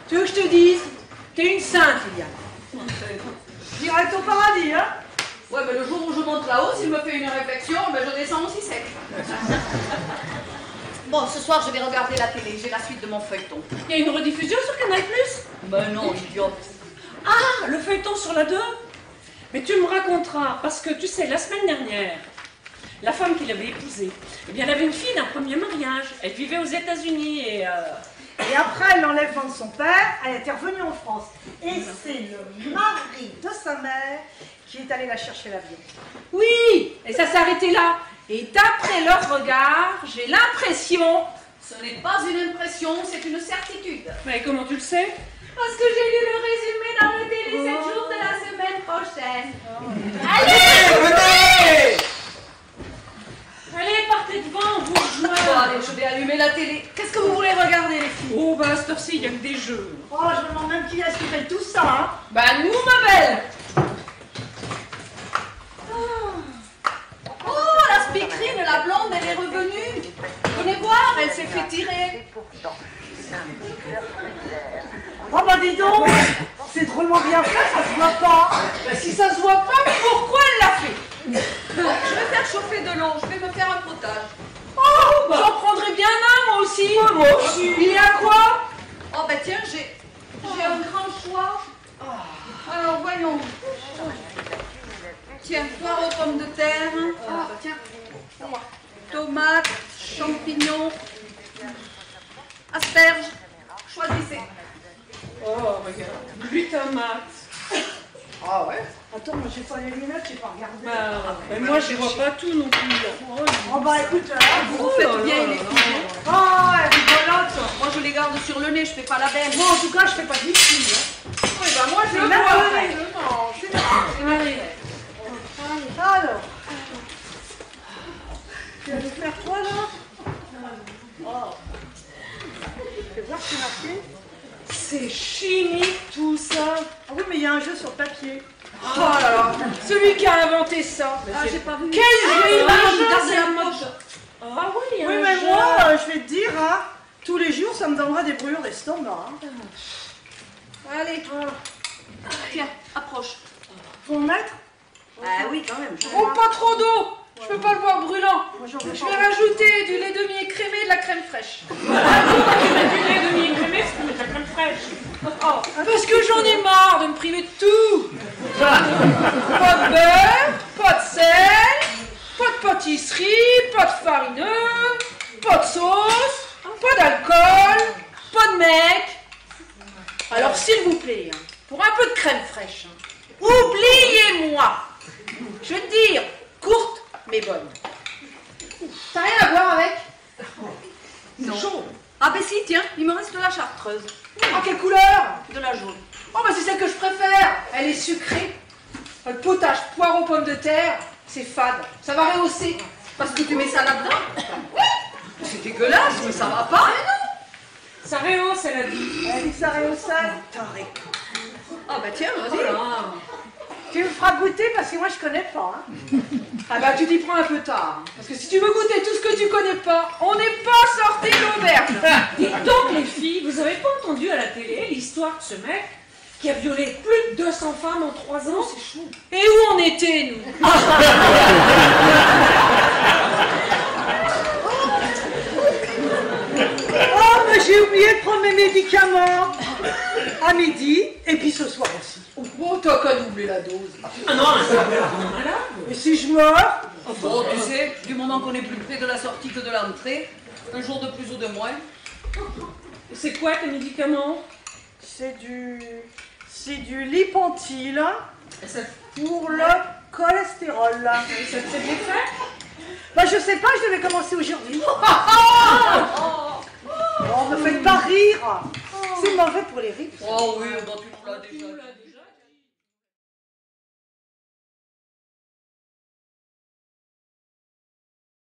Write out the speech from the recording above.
Tu veux que je te dise? T'es une sainte, Liliane. Direct au paradis, hein? Ouais, mais le jour où je monte là-haut, s'il me fait une réflexion, ben je descends aussi sec. Bon, ce soir, je vais regarder la télé. J'ai la suite de mon feuilleton. Il y a une rediffusion sur Canal+. Ben non, idiote. Ah, le feuilleton sur la 2. Mais tu me raconteras, parce que tu sais, la semaine dernière, la femme qu'il avait épousée, eh bien, elle avait une fille d'un premier mariage. Elle vivait aux États-Unis et après l'enlèvement de son père, elle était revenue en France. Et c'est le mari de sa mère qui est allé la chercher l'avion. oui, et ça s'est arrêté là. Et d'après leur regard, j'ai l'impression... Ce n'est pas une impression, c'est une certitude. Mais comment tu le sais? Parce que j'ai lu le résumé dans le télé 7 jours de la semaine prochaine. Allez, Allez, partez devant, vous Bon, rejoins. allez, je vais allumer la télé. Qu'est-ce que vous voulez regarder, les filles? Oh, bah, à cette heure-ci, il n'y a que des jeux. Oh, je me demande même qui est-ce qui fait tout ça, hein? Bah, nous, ma belle. Oh, la speakerine, la blonde, elle est revenue. Venez voir, elle s'est fait tirer. Oh bah dis donc, c'est drôlement bien fait, ça se voit pas. Bah, si ça se voit pas, mais pourquoi elle l'a fait? Bon, je vais faire chauffer de l'eau, je vais me faire un potage. Oh, j'en prendrais bien un, moi aussi. Moi aussi. Il y a quoi? Oh, bah tiens, j'ai un grand choix. Alors, voyons. Tiens, poire aux pommes de terre. Ah, tiens. Tomates, champignons, asperges. Choisissez. Oh, regarde, glutamate. Ah ouais? Attends, moi j'ai pas les lunettes, j'ai pas regardé. Mais moi, je vois pas tout non plus. Là. Oh bah écoute, Vous faites bien, les filles. oh, elle est rigolote. Moi, je les garde sur le nez, je fais pas la belle. Moi en tout cas, je fais pas d'ici. Hein. Oui, bah moi, je C'est le même vois. pas après. Allez. Alors. Tu vas nous faire quoi là? Oh. Tu veux voir ce qui est marqué? C'est chimique tout ça. Ah oui, mais il y a un jeu sur papier. Oh là là, celui qui a inventé ça. Ah, j'ai pas vu. Quel jeu Regardez la mode. Ah oui, il y a Oui, un mais jeu. moi, je vais te dire, hein, tous les jours, ça me donnera des brûlures d'estomac. Hein. Allez. Tiens, approche. Faut en mettre? Ah oui, quand même. Oh, pas trop d'eau. Je peux pas le voir brûlant. Moi, j'en veux Je pas. vais rajouter du lait demi-écrémé et de la crème fraîche. Du lait demi-écrémé, c'est de la crème fraîche. Oh, parce que j'en ai marre de me priver de tout. Pas de beurre, pas de sel, pas de pâtisserie, pas de farineux, pas de sauce, pas d'alcool, pas de mec. Alors s'il vous plaît, hein, pour un peu de crème fraîche, hein, oubliez-moi. Je veux te dire, courte mais bonne. T'as rien à voir avec? C'est chaud. Ah ben si, tiens, il me reste de la chartreuse. Ah, quelle couleur? De la jaune. Oh, bah c'est celle que je préfère. Elle est sucrée. Le potage poire aux pommes de terre, c'est fade. Ça va rehausser. Parce que tu mets ça là-dedans? Oui. C'est dégueulasse, mais ça va pas. Ça rehausse, elle a dit. Elle dit que ça rehaussait. Ah bah tiens, vas-y. Tu me feras goûter parce que moi, je connais pas. Hein. Ah bah tu t'y prends un peu tard. Parce que si tu veux goûter tout ce que tu connais pas, on n'est pas sorti de l'auberge. Dites donc les filles, vous avez pas entendu à la télé l'histoire de ce mec qui a violé plus de 200 femmes en 3 ans? C'est chaud. Et où on était, nous? Oh, mais j'ai oublié de prendre mes médicaments. À midi, et puis ce soir aussi. Oh, t'as qu'à doubler la dose. Ah non, c'est malade. Et si je meurs? Bon, tu sais, du moment qu'on est plus près de la sortie que de l'entrée, un jour de plus ou de moins. C'est quoi tes médicaments? C'est du Lipentil pour le cholestérol. Ça te fait bien fait? Bah je sais pas, je devais commencer aujourd'hui. Oh, me faites pas rire. C'est mauvais pour les rires. Oh oui, bah tu l'as déjà dit.